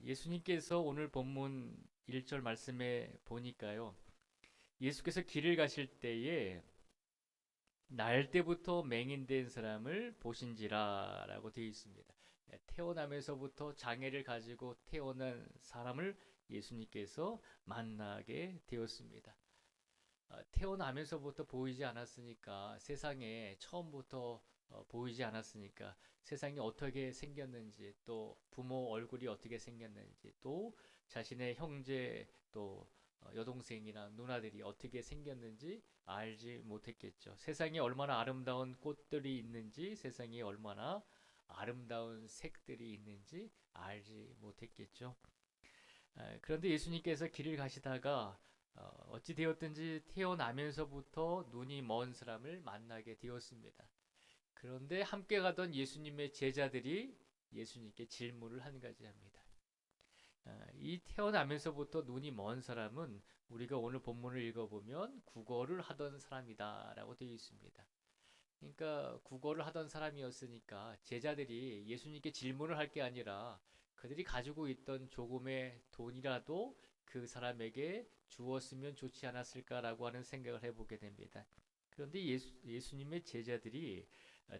예수님께서 오늘 본문 1절 말씀에 보니까요. 예수께서 길을 가실 때에 날 때부터 맹인된 사람을 보신지라라고 되어 있습니다. 태어나면서부터 장애를 가지고 태어난 사람을 예수님께서 만나게 되었습니다. 태어나면서부터 보이지 않았으니까 세상에 처음부터 보이지 않았으니까 세상이 어떻게 생겼는지 또 부모 얼굴이 어떻게 생겼는지 또 자신의 형제 또 여동생이나 누나들이 어떻게 생겼는지 알지 못했겠죠. 세상에 얼마나 아름다운 꽃들이 있는지 세상에 얼마나 아름다운 색들이 있는지 알지 못했겠죠. 그런데 예수님께서 길을 가시다가 어찌 되었든지 태어나면서부터 눈이 먼 사람을 만나게 되었습니다. 그런데 함께 가던 예수님의 제자들이 예수님께 질문을 한 가지 합니다. 이 태어나면서부터 눈이 먼 사람은 우리가 오늘 본문을 읽어보면 국어를 하던 사람이다라고 되어 있습니다. 그러니까 국어를 하던 사람이었으니까 제자들이 예수님께 질문을 할 게 아니라 그들이 가지고 있던 조금의 돈이라도 그 사람에게 주었으면 좋지 않았을까라고 하는 생각을 해보게 됩니다. 그런데 예수님의 제자들이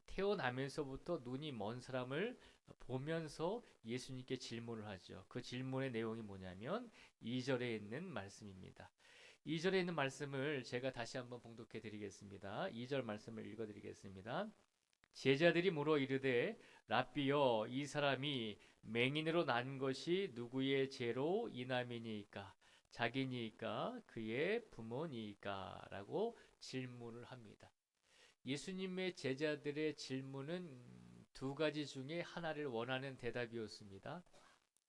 태어나면서부터 눈이 먼 사람을 보면서 예수님께 질문을 하죠. 그 질문의 내용이 뭐냐면 2절에 있는 말씀입니다. 2절에 있는 말씀을 제가 다시 한번 봉독해 드리겠습니다. 2절 말씀을 읽어 드리겠습니다. 제자들이 물어 이르되 랍비여 이 사람이 맹인으로 난 것이 누구의 죄로 인함이니까 자기니까 그의 부모니까 라고 질문을 합니다. 예수님의 제자들의 질문은 두 가지 중에 하나를 원하는 대답이었습니다.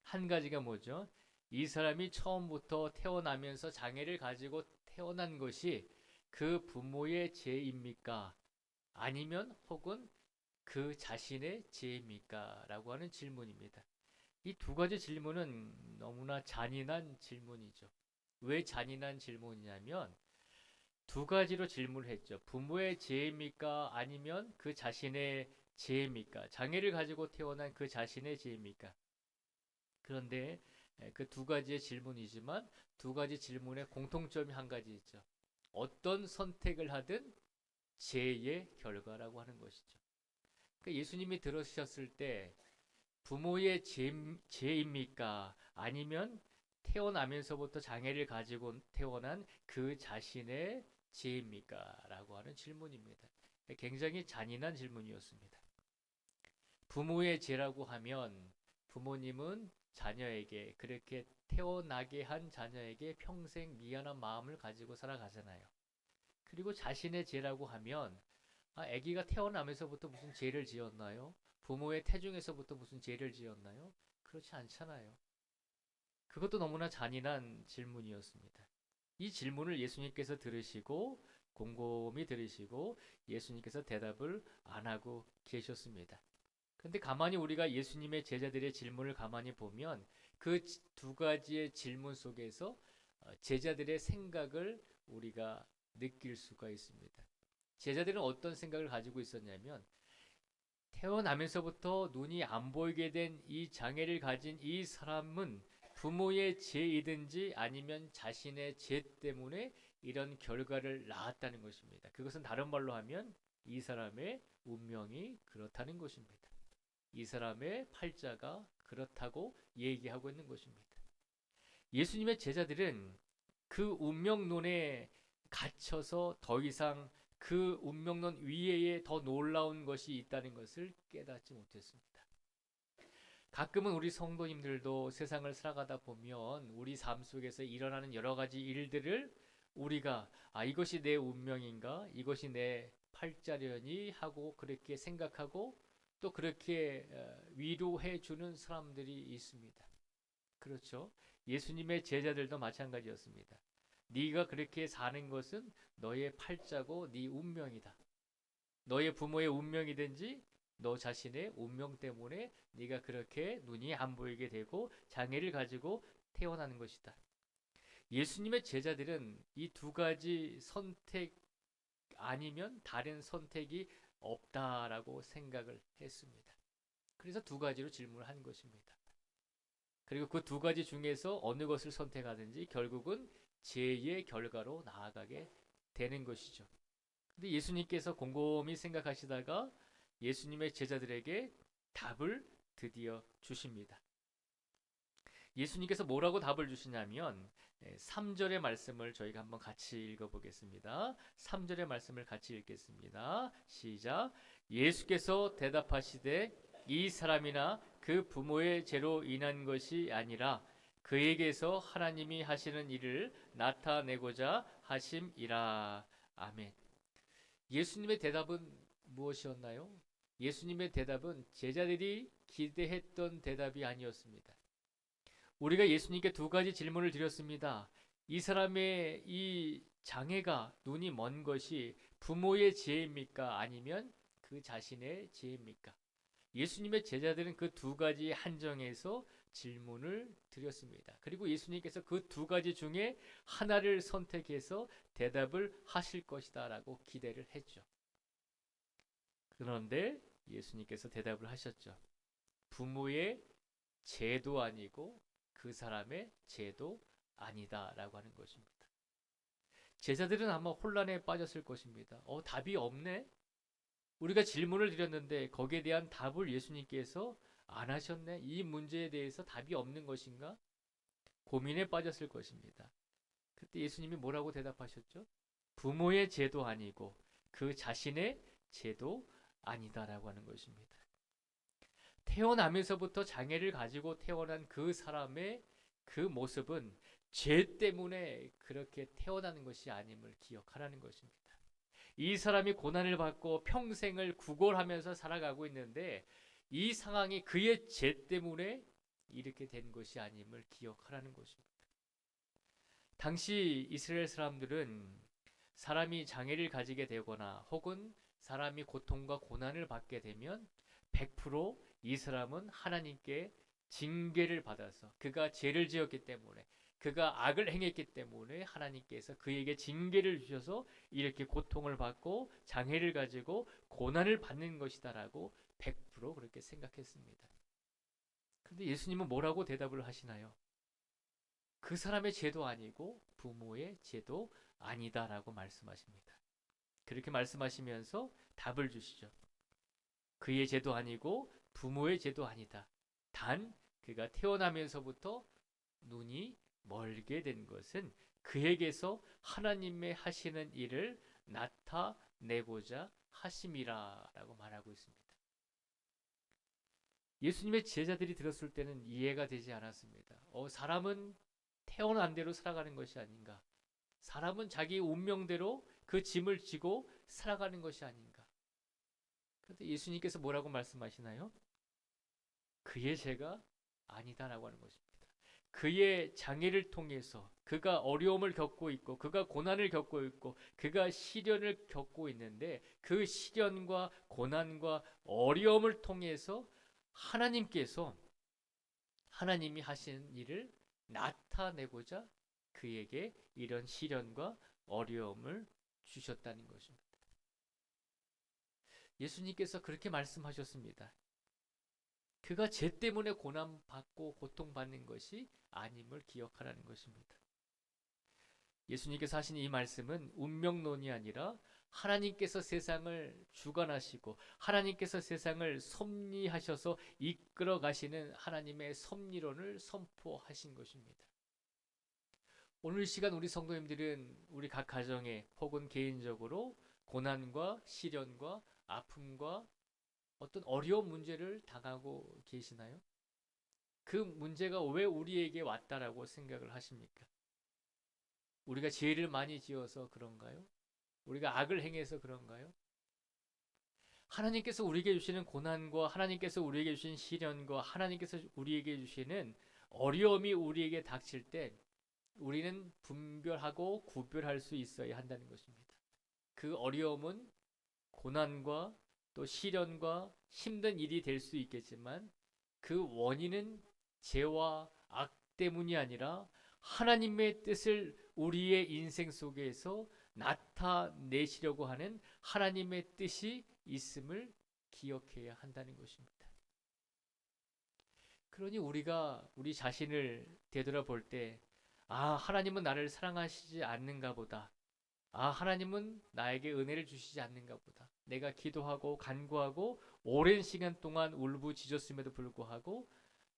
한 가지가 뭐죠? 이 사람이 처음부터 태어나면서 장애를 가지고 태어난 것이 그 부모의 죄입니까? 아니면 혹은 그 자신의 죄입니까? 라고 하는 질문입니다. 이 두 가지 질문은 너무나 잔인한 질문이죠. 왜 잔인한 질문이냐면 두 가지로 질문을 했죠. 부모의 죄입니까? 아니면 그 자신의 죄입니까? 장애를 가지고 태어난 그 자신의 죄입니까? 그런데 그 두 가지의 질문이지만 두 가지 질문의 공통점이 한 가지 있죠. 어떤 선택을 하든 죄의 결과라고 하는 것이죠. 그러니까 예수님이 들으셨을 때 부모의 죄입니까? 아니면 태어나면서부터 장애를 가지고 태어난 그 자신의 죄입니까? 라고 하는 질문입니다. 굉장히 잔인한 질문이었습니다. 부모의 죄라고 하면 부모님은 자녀에게 그렇게 태어나게 한 자녀에게 평생 미안한 마음을 가지고 살아가잖아요. 그리고 자신의 죄라고 하면 아기가 태어나면서부터 무슨 죄를 지었나요? 부모의 태중에서부터 무슨 죄를 지었나요? 그렇지 않잖아요. 그것도 너무나 잔인한 질문이었습니다. 이 질문을 예수님께서 들으시고 곰곰이 들으시고 예수님께서 대답을 안 하고 계셨습니다. 근데 가만히 우리가 예수님의 제자들의 질문을 가만히 보면 그 두 가지의 질문 속에서 제자들의 생각을 우리가 느낄 수가 있습니다. 제자들은 어떤 생각을 가지고 있었냐면 태어나면서부터 눈이 안 보이게 된 이 장애를 가진 이 사람은 부모의 죄이든지 아니면 자신의 죄 때문에 이런 결과를 낳았다는 것입니다. 그것은 다른 말로 하면 이 사람의 운명이 그렇다는 것입니다. 이 사람의 팔자가 그렇다고 얘기하고 있는 것입니다. 예수님의 제자들은 그 운명론에 갇혀서 더 이상 그 운명론 위에 더 놀라운 것이 있다는 것을 깨닫지 못했습니다. 가끔은 우리 성도님들도 세상을 살아가다 보면 우리 삶 속에서 일어나는 여러 가지 일들을 우리가 이것이 내 운명인가? 이것이 내 팔자려니 하고 그렇게 생각하고 또 그렇게 위로해 주는 사람들이 있습니다. 그렇죠? 예수님의 제자들도 마찬가지였습니다. 네가 그렇게 사는 것은 너의 팔자고 네 운명이다. 너의 부모의 운명이든지 너 자신의 운명 때문에 네가 그렇게 눈이 안 보이게 되고 장애를 가지고 태어나는 것이다. 예수님의 제자들은 이 두 가지 선택 아니면 다른 선택이 없다라고 생각을 했습니다. 그래서 두 가지로 질문을 한 것입니다. 그리고 그 두 가지 중에서 어느 것을 선택하든지 결국은 죄의 결과로 나아가게 되는 것이죠. 근데 예수님께서 곰곰이 생각하시다가 예수님의 제자들에게 답을 드디어 주십니다. 예수님께서 뭐라고 답을 주시냐면 3절의 말씀을 저희가 한번 같이 읽어보겠습니다. 3절의 말씀을 같이 읽겠습니다. 시작. 예수께서 대답하시되 이 사람이나 그 부모의 죄로 인한 것이 아니라 그에게서 하나님이 하시는 일을 나타내고자 하심이라. 아멘. 예수님의 대답은 무엇이었나요? 예수님의 대답은 제자들이 기대했던 대답이 아니었습니다. 우리가 예수님께 두 가지 질문을 드렸습니다. 이 사람의 이 장애가 눈이 먼 것이 부모의 죄입니까? 아니면 그 자신의 죄입니까? 예수님의 제자들은 그 두 가지 한정에서 질문을 드렸습니다. 그리고 예수님께서 그 두 가지 중에 하나를 선택해서 대답을 하실 것이다 라고 기대를 했죠. 그런데 예수님께서 대답을 하셨죠. 부모의 죄도 아니고 그 사람의 죄도 아니다라고 하는 것입니다. 제자들은 아마 혼란에 빠졌을 것입니다. 답이 없네? 우리가 질문을 드렸는데 거기에 대한 답을 예수님께서 안 하셨네? 이 문제에 대해서 답이 없는 것인가? 고민에 빠졌을 것입니다. 그때 예수님이 뭐라고 대답하셨죠? 부모의 죄도 아니고 그 자신의 죄도 아니다라고 하는 것입니다. 태어나면서부터 장애를 가지고 태어난 그 사람의 그 모습은 죄 때문에 그렇게 태어나는 것이 아님을 기억하라는 것입니다. 이 사람이 고난을 받고 평생을 구걸하면서 살아가고 있는데 이 상황이 그의 죄 때문에 이렇게 된 것이 아님을 기억하라는 것입니다. 당시 이스라엘 사람들은 사람이 장애를 가지게 되거나 혹은 사람이 고통과 고난을 받게 되면 100%이 사람은 하나님께 징계를 받아서 그가 죄를 지었기 때문에 그가 악을 행했기 때문에 하나님께서 그에게 징계를 주셔서 이렇게 고통을 받고 장애를 가지고 고난을 받는 것이다라고 100% 그렇게 생각했습니다. 그런데 예수님은 뭐라고 대답을 하시나요? 그 사람의 죄도 아니고 부모의 죄도 아니다라고 말씀하십니다. 그렇게 말씀하시면서 답을 주시죠. 그의 죄도 아니고 부모의 죄도 아니다. 단 그가 태어나면서부터 눈이 멀게 된 것은 그에게서 하나님의 하시는 일을 나타내고자 하심이라라고 말하고 있습니다. 예수님의 제자들이 들었을 때는 이해가 되지 않았습니다. 사람은 태어난 대로 살아가는 것이 아닌가? 사람은 자기 운명대로 그 짐을 지고 살아가는 것이 아닌가? 그런데 예수님께서 뭐라고 말씀하시나요? 그의 죄가 아니다라고 하는 것입니다. 그의 장애를 통해서 그가 어려움을 겪고 있고 그가 고난을 겪고 있고 그가 시련을 겪고 있는데 그 시련과 고난과 어려움을 통해서 하나님께서 하나님이 하신 일을 나타내고자 그에게 이런 시련과 어려움을 주셨다는 것입니다. 예수님께서 그렇게 말씀하셨습니다. 그가 죄 때문에 고난받고 고통받는 것이 아님을 기억하라는 것입니다. 예수님께서 하신 이 말씀은 운명론이 아니라 하나님께서 세상을 주관하시고 하나님께서 세상을 섭리하셔서 이끌어 가시는 하나님의 섭리론을 선포하신 것입니다. 오늘 시간 우리 성도님들은 우리 각 가정에 혹은 개인적으로 고난과 시련과 아픔과 어떤 어려운 문제를 당하고 계시나요? 그 문제가 왜 우리에게 왔다라고 생각을 하십니까? 우리가 죄를 많이 지어서 그런가요? 우리가 악을 행해서 그런가요? 하나님께서 우리에게 주시는 고난과 하나님께서 우리에게 주신 시련과 하나님께서 우리에게 주시는 어려움이 우리에게 닥칠 때 우리는 분별하고 구별할 수 있어야 한다는 것입니다. 그 어려움은 고난과 또 시련과 힘든 일이 될 수 있겠지만 그 원인은 죄와 악 때문이 아니라 하나님의 뜻을 우리의 인생 속에서 나타내시려고 하는 하나님의 뜻이 있음을 기억해야 한다는 것입니다. 그러니 우리가 우리 자신을 되돌아볼 때, 아, 하나님은 나를 사랑하시지 않는가 보다. 아, 하나님은 나에게 은혜를 주시지 않는가 보다. 내가 기도하고 간구하고 오랜 시간 동안 울부짖었음에도 불구하고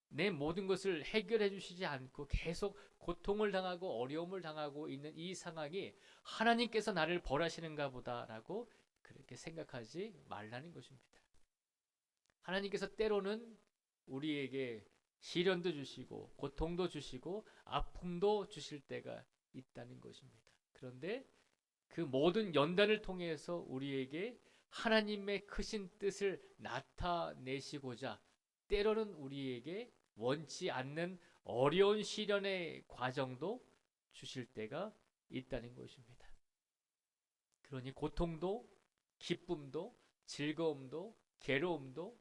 내 모든 것을 해결해 주시지 않고 계속 고통을 당하고 어려움을 당하고 있는 이 상황이 하나님께서 나를 벌하시는가 보다라고 그렇게 생각하지 말라는 것입니다. 하나님께서 때로는 우리에게 시련도 주시고 고통도 주시고 아픔도 주실 때가 있다는 것입니다. 그런데 그 모든 연단을 통해서 우리에게 하나님의 크신 뜻을 나타내시고자 때로는 우리에게 원치 않는 어려운 시련의 과정도 주실 때가 있다는 것입니다. 그러니 고통도 기쁨도 즐거움도 괴로움도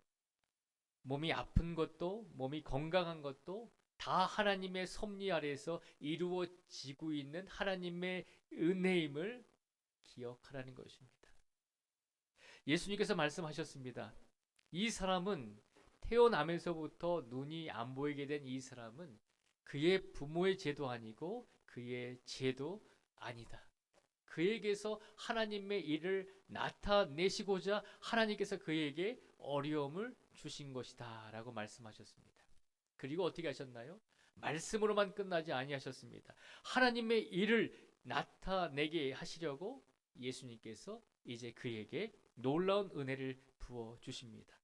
몸이 아픈 것도 몸이 건강한 것도 다 하나님의 섭리 아래에서 이루어지고 있는 하나님의 은혜임을 기억하라는 것입니다. 예수님께서 말씀하셨습니다. 이 사람은 태어나면서부터 눈이 안 보이게 된 이 사람은 그의 부모의 죄도 아니고 그의 죄도 아니다. 그에게서 하나님의 일을 나타내시고자 하나님께서 그에게 어려움을 주신 것이다 라고 말씀하셨습니다. 그리고 어떻게 하셨나요? 말씀으로만 끝나지 아니하셨습니다. 하나님의 일을 나타내게 하시려고 예수님께서 이제 그에게 놀라운 은혜를 부어 주십니다.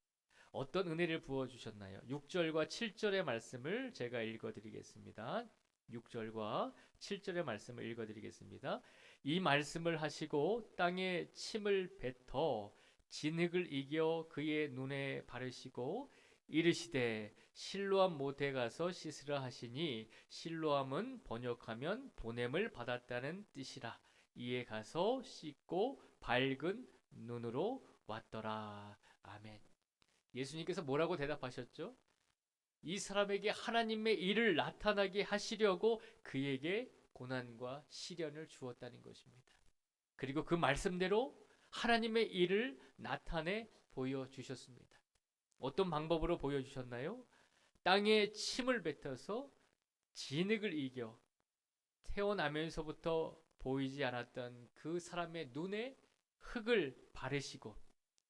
어떤 은혜를 부어 주셨나요? 6절과 7절의 말씀을 제가 읽어 드리겠습니다. 6절과 7절의 말씀을 읽어 드리겠습니다. 이 말씀을 하시고 땅에 침을 뱉어 진흙을 이겨 그의 눈에 바르시고 이르시되 실로암 못에 가서 씻으라 하시니 실로암은 번역하면 보냄을 받았다는 뜻이라. 이에 가서 씻고 밝은 눈으로 왔더라. 아멘. 예수님께서 뭐라고 대답하셨죠? 이 사람에게 하나님의 일을 나타나게 하시려고 그에게 고난과 시련을 주었다는 것입니다. 그리고 그 말씀대로 하나님의 일을 나타내 보여주셨습니다. 어떤 방법으로 보여주셨나요? 땅에 침을 뱉어서 진흙을 이겨 태어나면서부터 보이지 않았던 그 사람의 눈에 흙을 바르시고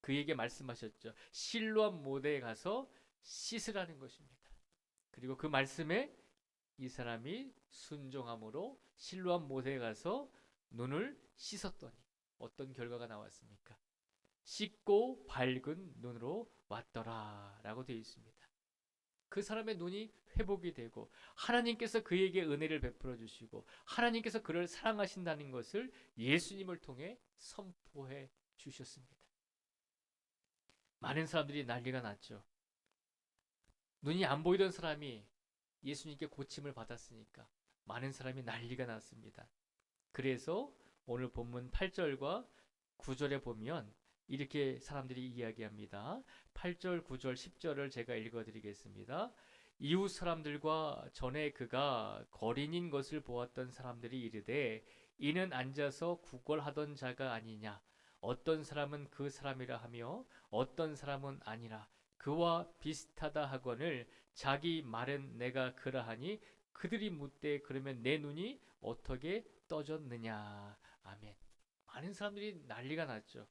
그에게 말씀하셨죠. 실로암 못에 가서 씻으라는 것입니다. 그리고 그 말씀에 이 사람이 순종함으로 실로암 못에 가서 눈을 씻었더니 어떤 결과가 나왔습니까? 씻고 밝은 눈으로 왔더라 라고 되어 있습니다. 그 사람의 눈이 회복이 되고 하나님께서 그에게 은혜를 베풀어 주시고 하나님께서 그를 사랑하신다는 것을 예수님을 통해 선포해 주셨습니다. 많은 사람들이 난리가 났죠. 눈이 안 보이던 사람이 예수님께 고침을 받았으니까 많은 사람이 난리가 났습니다. 그래서 오늘 본문 8절과 9절에 보면 이렇게 사람들이 이야기합니다. 8절, 9절, 10절을 제가 읽어드리겠습니다. 이웃 사람들과 전에 그가 거린인 것을 보았던 사람들이 이르되 이는 앉아서 구걸하던 자가 아니냐. 어떤 사람은 그 사람이라 하며 어떤 사람은 아니라 그와 비슷하다 하거늘 자기 말은 내가 그러하니 그들이 묻되 그러면 내 눈이 어떻게 떠졌느냐. 아멘. 많은 사람들이 난리가 났죠.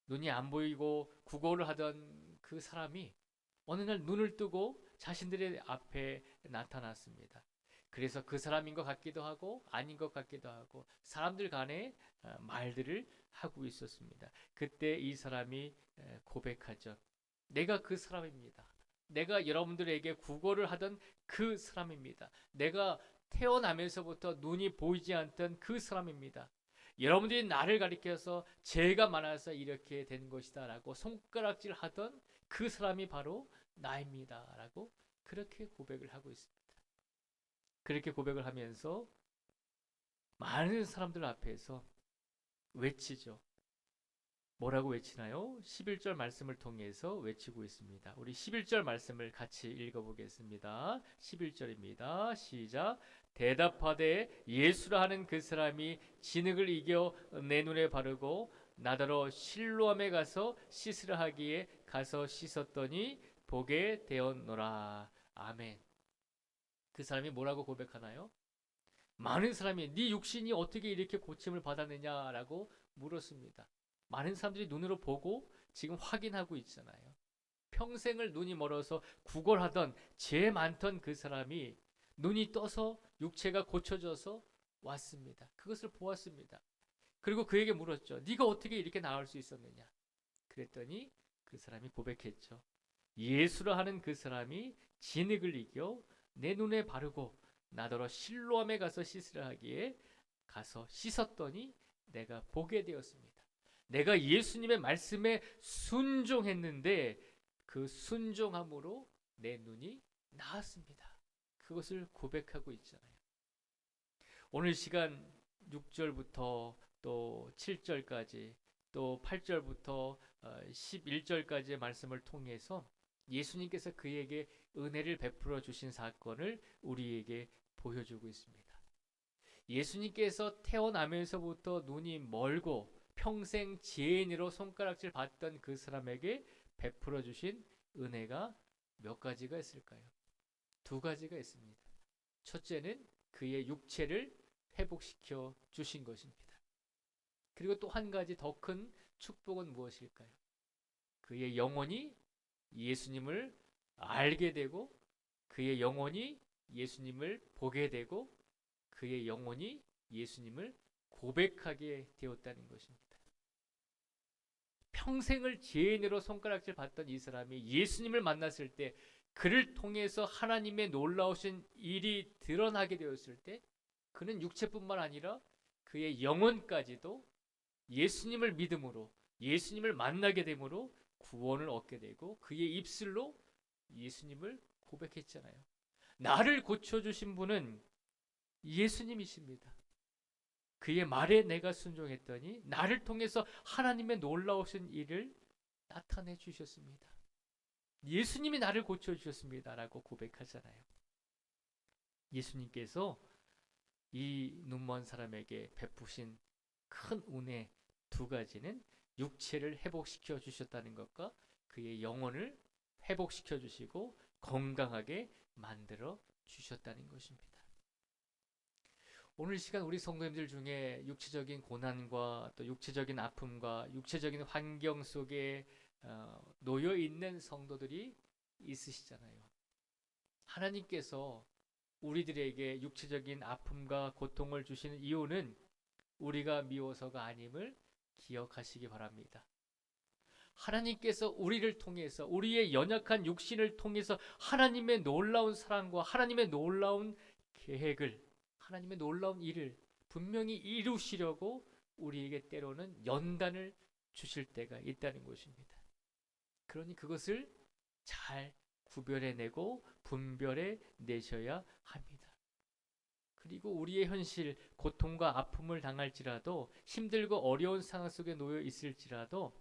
눈이 안 보이고 구걸을 하던 그 사람이 어느 날 눈을 뜨고 자신들의 앞에 나타났습니다. 그래서 그 사람인 것 같기도 하고 아닌 것 같기도 하고 사람들 간에 말들을 하고 있었습니다. 그때 이 사람이 고백하죠. 내가 그 사람입니다. 내가 여러분들에게 구걸을 하던 그 사람입니다. 내가 태어나면서부터 눈이 보이지 않던 그 사람입니다. 여러분들이 나를 가리켜서 죄가 많아서 이렇게 된 것이다 라고 손가락질 하던 그 사람이 바로 나입니다 라고 그렇게 고백을 하고 있습니다. 그렇게 고백을 하면서 많은 사람들 앞에서 외치죠. 뭐라고 외치나요? 11절 말씀을 통해서 외치고 있습니다. 우리 11절 말씀을 같이 읽어보겠습니다. 11절입니다. 시작. 대답하되 예수라 하는 그 사람이 진흙을 이겨 내 눈에 바르고 나더러 실로암에 가서 씻으라 하기에 가서 씻었더니 보게 되었노라. 아멘. 그 사람이 뭐라고 고백하나요? 많은 사람이 네 육신이 어떻게 이렇게 고침을 받았느냐라고 물었습니다. 많은 사람들이 눈으로 보고 지금 확인하고 있잖아요. 평생을 눈이 멀어서 구걸하던 죄 많던 그 사람이 눈이 떠서 육체가 고쳐져서 왔습니다. 그것을 보았습니다. 그리고 그에게 물었죠. 네가 어떻게 이렇게 나을 수 있었느냐? 그랬더니 그 사람이 고백했죠. 예수라 하는 그 사람이 진흙을 이겨 내 눈에 바르고 나더러 실로암에 가서 씻으라 하기에 가서 씻었더니 내가 보게 되었습니다. 내가 예수님의 말씀에 순종했는데 그 순종함으로 내 눈이 나았습니다. 그것을 고백하고 있잖아요. 오늘 시간 6절부터 또 7절까지 또 8절부터 11절까지의 말씀을 통해서 예수님께서 그에게 은혜를 베풀어 주신 사건을 우리에게 보여주고 있습니다. 예수님께서 태어나면서부터 눈이 멀고 평생 죄인으로 손가락질 받던 그 사람에게 베풀어 주신 은혜가 몇 가지가 있을까요? 두 가지가 있습니다. 첫째는 그의 육체를 회복시켜 주신 것입니다. 그리고 또 한 가지 더 큰 축복은 무엇일까요? 그의 영혼이 예수님을 알게 되고 그의 영혼이 예수님을 보게 되고 그의 영혼이 예수님을 고백하게 되었다는 것입니다. 평생을 죄인으로 손가락질 받던 이 사람이 예수님을 만났을 때 그를 통해서 하나님의 놀라우신 일이 드러나게 되었을 때 그는 육체뿐만 아니라 그의 영혼까지도 예수님을 믿음으로 예수님을 만나게 됨으로 구원을 얻게 되고 그의 입술로 예수님을 고백했잖아요. 나를 고쳐주신 분은 예수님이십니다. 그의 말에 내가 순종했더니 나를 통해서 하나님의 놀라우신 일을 나타내 주셨습니다. 예수님이 나를 고쳐주셨습니다. 라고 고백하잖아요. 예수님께서 이 눈먼 사람에게 베푸신 큰 은혜 두 가지는 육체를 회복시켜 주셨다는 것과 그의 영혼을 회복시켜 주시고 건강하게 만들어 주셨다는 것입니다. 오늘 시간 우리 성도님들 중에 육체적인 고난과 또 육체적인 아픔과 육체적인 환경 속에 놓여 있는 성도들이 있으시잖아요. 하나님께서 우리들에게 육체적인 아픔과 고통을 주시는 이유는 우리가 미워서가 아님을 기억하시기 바랍니다. 하나님께서 우리를 통해서 우리의 연약한 육신을 통해서 하나님의 놀라운 사랑과 하나님의 놀라운 계획을 하나님의 놀라운 일을 분명히 이루시려고 우리에게 때로는 연단을 주실 때가 있다는 것입니다. 그러니 그것을 잘 구별해내고 분별해 내셔야 합니다. 그리고 우리의 현실, 고통과 아픔을 당할지라도 힘들고 어려운 상황 속에 놓여 있을지라도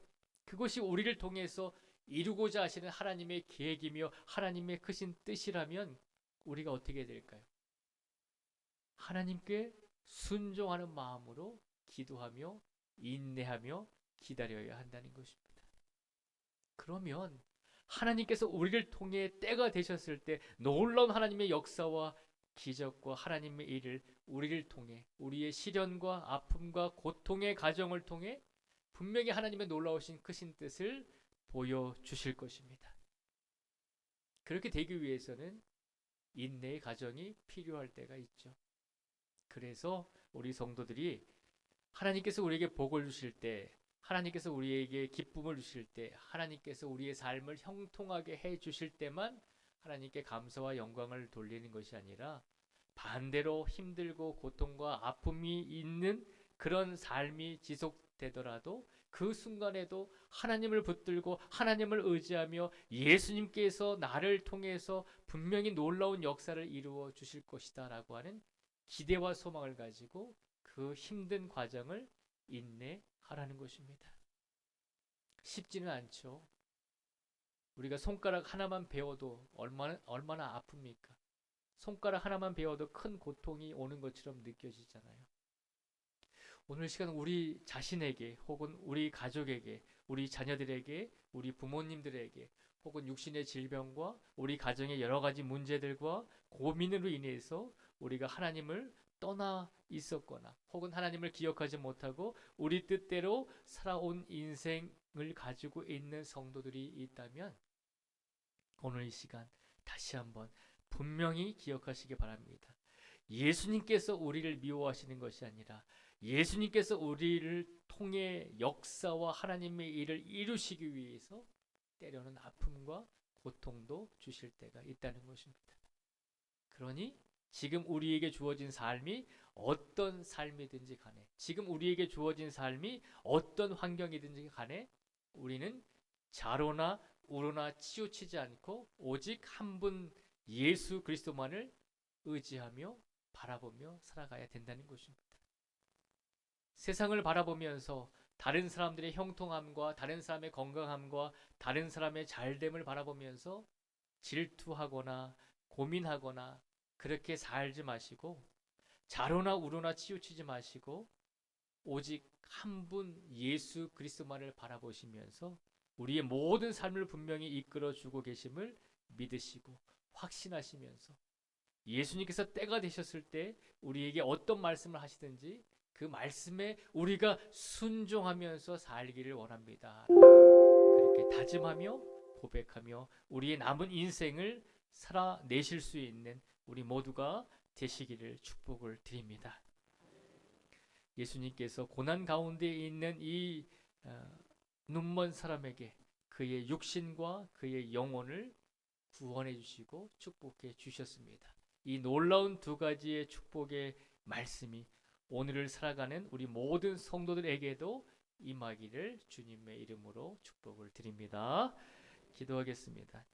그것이 우리를 통해서 이루고자 하시는 하나님의 계획이며 하나님의 크신 뜻이라면 우리가 어떻게 될까요? 하나님께 순종하는 마음으로 기도하며 인내하며 기다려야 한다는 것입니다. 그러면 하나님께서 우리를 통해 때가 되셨을 때 놀라운 하나님의 역사와 기적과 하나님의 일을 우리를 통해 우리의 시련과 아픔과 고통의 가정을 통해 분명히 하나님의 놀라우신 크신 뜻을 보여주실 것입니다. 그렇게 되기 위해서는 인내의 과정이 필요할 때가 있죠. 그래서 우리 성도들이 하나님께서 우리에게 복을 주실 때 하나님께서 우리에게 기쁨을 주실 때 하나님께서 우리의 삶을 형통하게 해 주실 때만 하나님께 감사와 영광을 돌리는 것이 아니라 반대로 힘들고 고통과 아픔이 있는 그런 삶이 지속되더라도 그 순간에도 하나님을 붙들고 하나님을 의지하며 예수님께서 나를 통해서 분명히 놀라운 역사를 이루어 주실 것이다 라고 하는 기대와 소망을 가지고 그 힘든 과정을 인내하라는 것입니다. 쉽지는 않죠. 우리가 손가락 하나만 베어도 얼마나 아픕니까? 손가락 하나만 베어도 큰 고통이 오는 것처럼 느껴지잖아요. 오늘 시간 우리 자신에게 혹은 우리 가족에게 우리 자녀들에게 우리 부모님들에게 혹은 육신의 질병과 우리 가정의 여러 가지 문제들과 고민으로 인해서 우리가 하나님을 떠나 있었거나 혹은 하나님을 기억하지 못하고 우리 뜻대로 살아온 인생을 가지고 있는 성도들이 있다면 오늘 이 시간 다시 한번 분명히 기억하시기 바랍니다. 예수님께서 우리를 미워하시는 것이 아니라 예수님께서 우리를 통해 역사와 하나님의 일을 이루시기 위해서 때로는 아픔과 고통도 주실 때가 있다는 것입니다. 그러니 지금 우리에게 주어진 삶이 어떤 삶이든지 간에, 지금 우리에게 주어진 삶이 어떤 환경이든지 간에 우리는 좌로나 우로나 치우치지 않고 오직 한 분 예수 그리스도만을 의지하며 바라보며 살아가야 된다는 것입니다. 세상을 바라보면서 다른 사람들의 형통함과 다른 사람의 건강함과 다른 사람의 잘됨을 바라보면서 질투하거나 고민하거나 그렇게 살지 마시고 좌로나 우로나 치우치지 마시고 오직 한 분 예수 그리스도만을 바라보시면서 우리의 모든 삶을 분명히 이끌어 주고 계심을 믿으시고 확신하시면서 예수님께서 때가 되셨을 때 우리에게 어떤 말씀을 하시든지 그 말씀에 우리가 순종하면서 살기를 원합니다. 그렇게 다짐하며 고백하며 우리의 남은 인생을 살아내실 수 있는 우리 모두가 되시기를 축복을 드립니다. 예수님께서 고난 가운데 있는 이 눈먼 사람에게 그의 육신과 그의 영혼을 구원해 주시고 축복해 주셨습니다. 이 놀라운 두 가지의 축복의 말씀이 오늘을 살아가는 우리 모든 성도들에게도 임하기를 주님의 이름으로 축복을 드립니다. 기도하겠습니다.